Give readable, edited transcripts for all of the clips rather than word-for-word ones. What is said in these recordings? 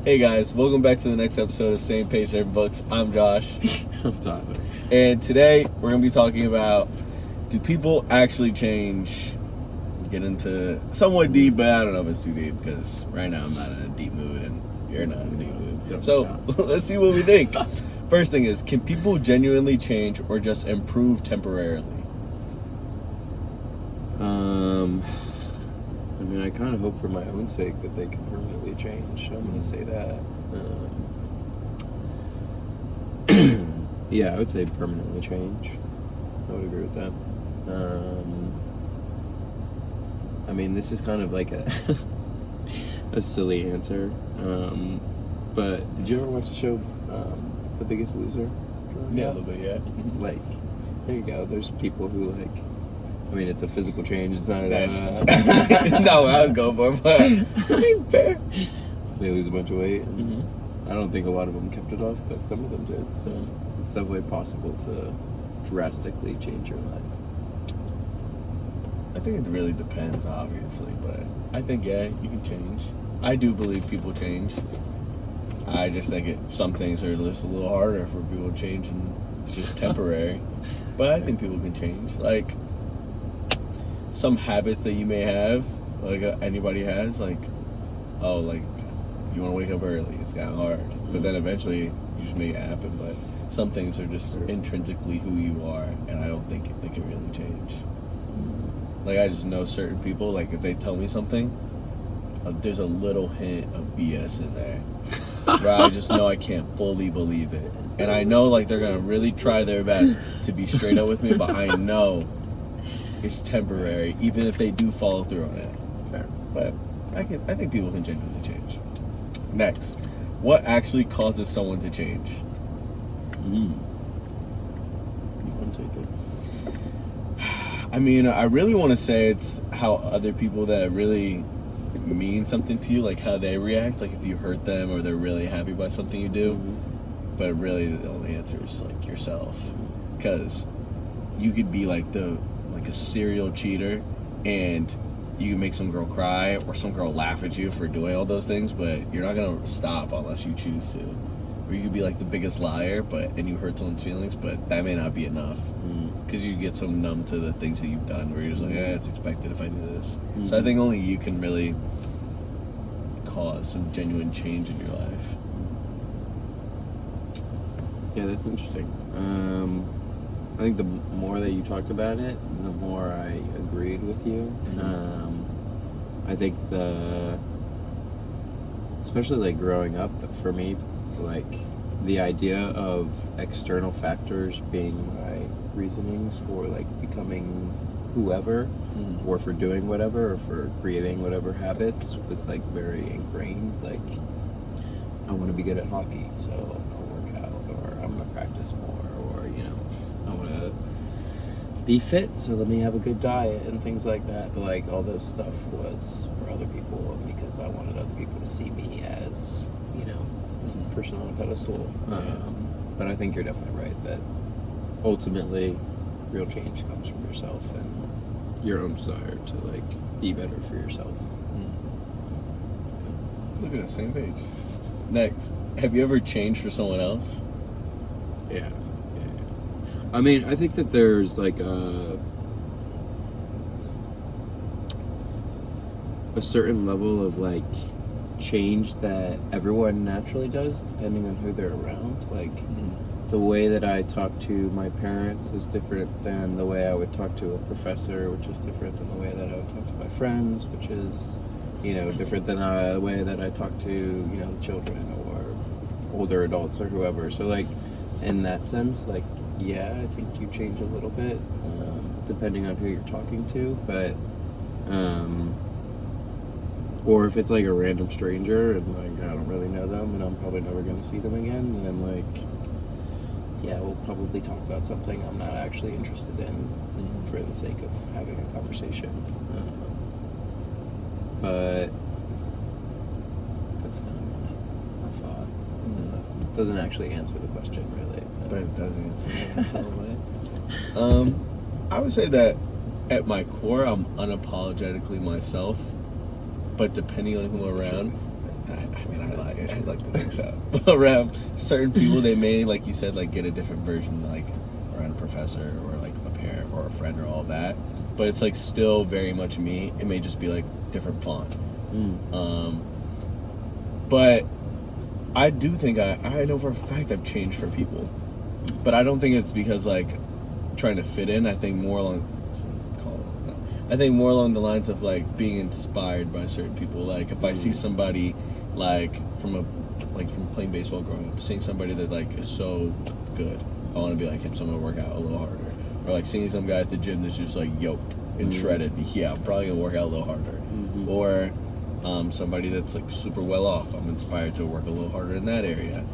Hey guys, welcome back to the next episode of Same Page Same Books. I'm Josh. I'm Tyler. And today we're going to be talking about, do people actually change? Get into somewhat deep, but I don't know if it's too deep because right now I'm not in a deep mood and you're not in a deep mood. So let's see what we think. First thing is, can people genuinely change or just improve temporarily? I mean, I kind of hope for my own sake that they can permanently change. I'm going to say that. Yeah, I would say permanently change. I would agree with that. I mean, this is kind of like a silly answer. But did you ever watch the show The Biggest Loser? Yeah, a little bit, yeah. Like, there you go. There's people who like, I mean, it's a physical change. It's not no, I was going for, but I mean, fair. They lose a bunch of weight. Mm-hmm. I don't think a lot of them kept it off, but some of them did. So it's definitely possible to drastically change your life. I think it really depends, obviously, but I think, yeah, you can change. I do believe people change. I just think some things are just a little harder for people to change, and it's just temporary. But I think people can change. Like, some habits that you may have, like anybody has, like, oh, like, you want to wake up early. It's kind of hard. But then eventually, you just make it happen. But some things are just intrinsically who you are, and I don't think they can really change. Like, I just know certain people, like, if they tell me something, there's a little hint of BS in there. Where I just know I can't fully believe it. And I know, like, they're going to really try their best to be straight up with me, but I know it's temporary, even if they do follow through on it. Fair. But I think people can genuinely change. Next, what actually causes someone to change? You want to take it? I mean, I really want to say it's how other people that really mean something to you, like how they react, like if you hurt them or they're really happy by something you do. But really, the only answer is like yourself, because you could be like a serial cheater, and you can make some girl cry or some girl laugh at you for doing all those things, but you're not gonna stop unless you choose to. Or you could be like the biggest liar, and you hurt someone's feelings, but that may not be enough. Because you get so numb to the things that you've done where you're just like, it's expected if I do this. So I think only you can really cause some genuine change in your life. Yeah, that's interesting. I think the more that you talked about it, the more I agreed with you. I think especially like growing up, for me, like the idea of external factors being my reasonings for like becoming whoever, or for doing whatever, or for creating whatever habits was like very ingrained. Like, I want to be good at hockey, so I'll work out, or I'm gonna practice more, or I want to be fit, so let me have a good diet and things like that. But like all those stuff was for other people, because I wanted other people to see me as as a person on a pedestal. But I think you're definitely right that ultimately real change comes from yourself and your own desire to like be better for yourself. Look at the same page. Next, have you ever changed for someone else? Yeah. I mean, I think that there's like a certain level of like change that everyone naturally does depending on who they're around. Like, the way that I talk to my parents is different than the way I would talk to a professor, which is different than the way that I would talk to my friends, which is, different than the way that I talk to, children or older adults or whoever. So, like, in that sense, like, yeah, I think you change a little bit, depending on who you're talking to, but, or if it's like a random stranger and like I don't really know them and I'm probably never going to see them again, then like, yeah, we'll probably talk about something I'm not actually interested in for the sake of having a conversation. But that's kind of my thought. That doesn't actually answer the question, really. But it does answer it in some way. I would say that at my core, I'm unapologetically myself. But depending on who I'm around, I like to think so. Around certain people, they may, like you said, like get a different version, like around a professor or like a parent or a friend or all that. But it's like still very much me. It may just be like different font. But I do think I know for a fact I've changed for people. But I don't think it's because like trying to fit in. I think more along the lines of like being inspired by certain people. Like if I see somebody like from playing baseball growing up, seeing somebody that like is so good, I want to be like him, so I'm gonna work out a little harder. Or like seeing some guy at the gym that's just like yoked and shredded, yeah, I'm probably gonna work out a little harder. Or somebody that's like super well off, I'm inspired to work a little harder in that area.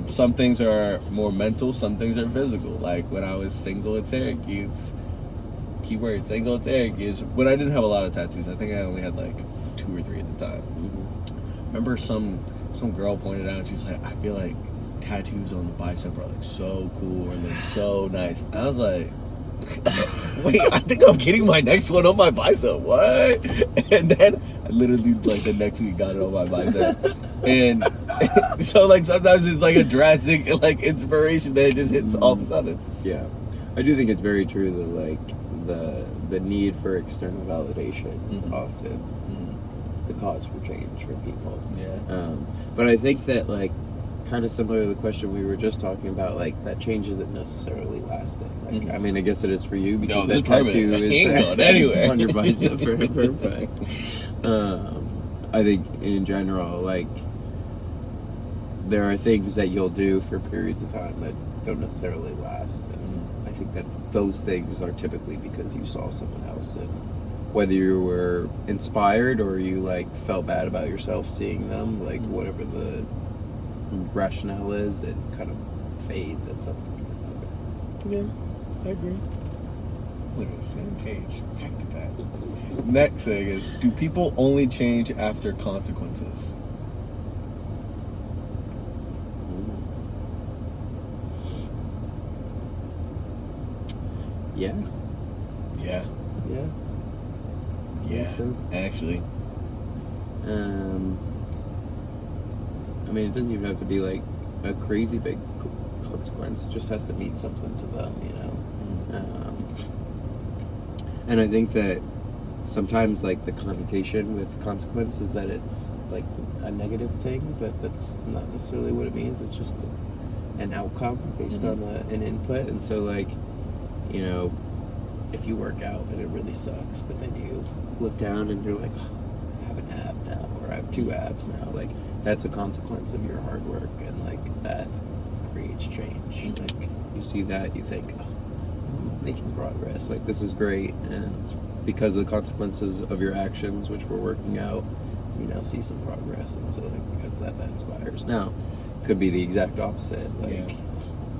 Some things are more mental, some things are physical. Like when I was single at Syracuse, keyword single at Syracuse, when I didn't have a lot of tattoos, I think I only had like 2 or 3 at the time. Remember some girl pointed out, she's like, I feel like tattoos on the bicep are like so cool or like so nice. I was like, wait, I think I'm getting my next one on my bicep. What? And then I literally like the next week got it on my bicep. And so like sometimes it's like a drastic like inspiration that it just hits all of a sudden. Yeah, I do think it's very true that like the need for external validation is often the cause for change for people. Yeah. But I think that like kind of similar to the question we were just talking about, like that change isn't necessarily lasting. Like, I mean, I guess it is for you because that tattoo is anyway on your bicep. Very perfect. I think in general, like there are things that you'll do for periods of time that don't necessarily last, and I think that those things are typically because you saw someone else, and whether you were inspired or you like felt bad about yourself seeing them, like whatever the rationale is, it kind of fades at some point or another. Yeah, I agree. Look at the same page. Back to that. Next thing is, do people only change after consequences? Yeah. Yeah. Yeah. Yeah. So. Actually. I mean, it doesn't even have to be like a crazy big consequence. It just has to mean something to them, you know. And I think that sometimes like the connotation with consequence is that it's like a negative thing, but that's not necessarily what it means. It's just an outcome based on an input. And so like, you know, if you work out and it really sucks, but then you look down and you're like, oh, I have an ab now, or I have 2 abs now, like that's a consequence of your hard work, and like that creates change. Like you see that, you think, oh, I'm making progress, like this is great, and because of the consequences of your actions, which we're working out, you now see some progress, and so like because of that inspires. Now, could be the exact opposite, like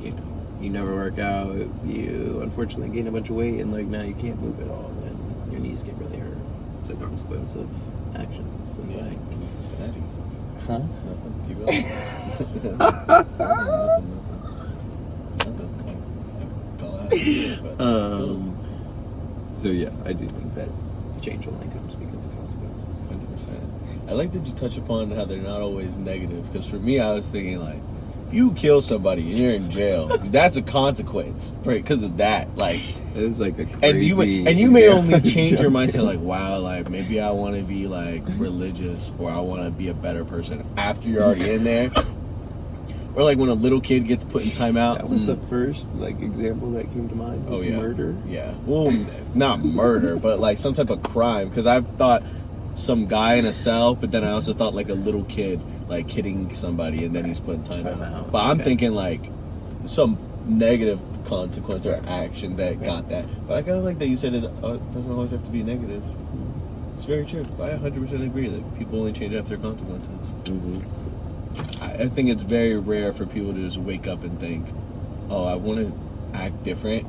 you know, you never work out, you unfortunately gain a bunch of weight, and like now you can't move at all, and your knees get really hurt. It's a consequence of actions. And like, huh? Nothing. Keep going. Nothing. So yeah, I do think that change only comes because of consequences. 100%. I like that you touch upon how they're not always negative, because for me, I was thinking like, if you kill somebody and you're in jail, that's a consequence because of that. Like, it's like a crazy. And you may only change your mindset, like, wow, like maybe I want to be like religious, or I want to be a better person after you're already in there. Or like when a little kid gets put in timeout. That was the first like example that came to mind. Was murder. Yeah. Well, not murder, but like some type of crime. Because I've thought some guy in a cell, but then I also thought like a little kid like hitting somebody, and then he's put in timeout. But I'm thinking like some negative consequence or action that got that. But I kind of like that you said it doesn't always have to be negative. It's very true. I 100% agree that people only change after consequences. I think it's very rare for people to just wake up and think, oh, I want to act different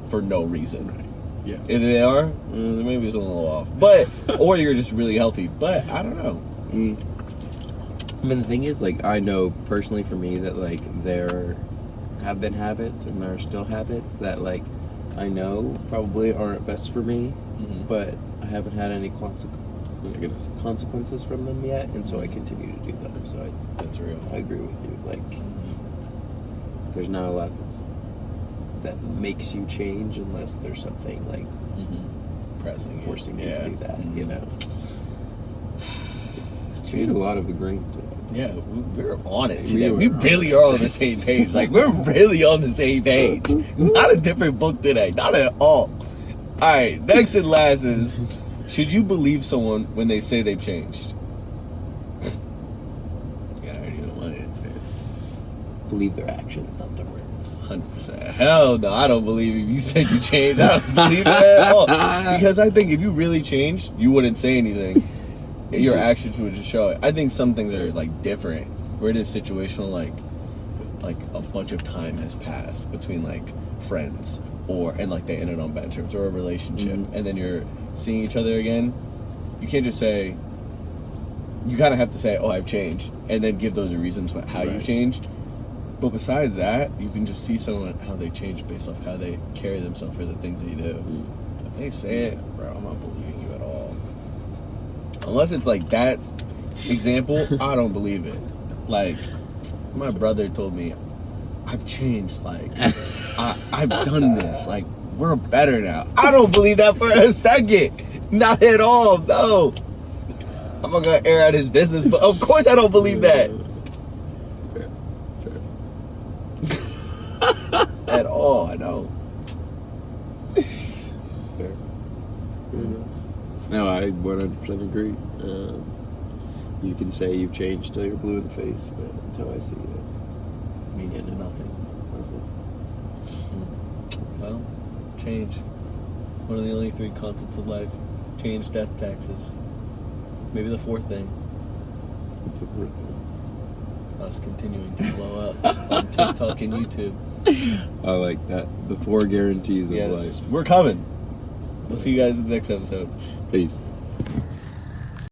for no reason. Right. Yeah. If they are, maybe it's a little off. But, or you're just really healthy. But, I don't know. I mean, the thing is, like, I know personally for me that, like, there have been habits and there are still habits that, like, I know probably aren't best for me, but I haven't had any I'm not gonna see consequences from them yet, and so I continue to do them. So That's real. I agree with you. Like, there's not a lot that makes you change unless there's something like Pressing, forcing you to do that. You know, we Dude, did a lot of agreeing today. yeah, we're on it We today. were We on really it. are on the same page. Like, we're really on the same page. Not a different book today. Not at all. All right, next and last is, should you believe someone when they say they've changed? Yeah, I already know what it is. Believe their actions, not their words. 100%. Hell no, I don't believe if you said you changed. I don't believe it at all. Because I think if you really changed, you wouldn't say anything. Your actions would just show it. I think some things are like different. Where it is situational, like a bunch of time has passed between like friends, and like they ended on bad terms, or a relationship, and then you're seeing each other again. You can't just say. You kind of have to say, "Oh, I've changed," and then give those reasons how you changed. But besides that, you can just see someone how they change based off how they carry themselves for the things they do. If they say it, bro, I'm not believing you at all. Unless it's like that example, I don't believe it. Like, my brother told me, I've changed. Like, I've done this. Like, we're better now. I don't believe that for a second. Not at all. No. I'm not gonna air out his business, but of course I don't believe that. At all, I know. Fair. No, I 100% agree. You can say you've changed till you're blue in the face, but until I see it, Means nothing. it's nothing. Well, change. One of the only 3 constants of life. Change, death, taxes. Maybe the 4th thing. It's a good thing. Us continuing to blow up on TikTok and YouTube. I like that. The 4 guarantees of Yes, life. we're coming. We'll see you guys in the next episode. Peace.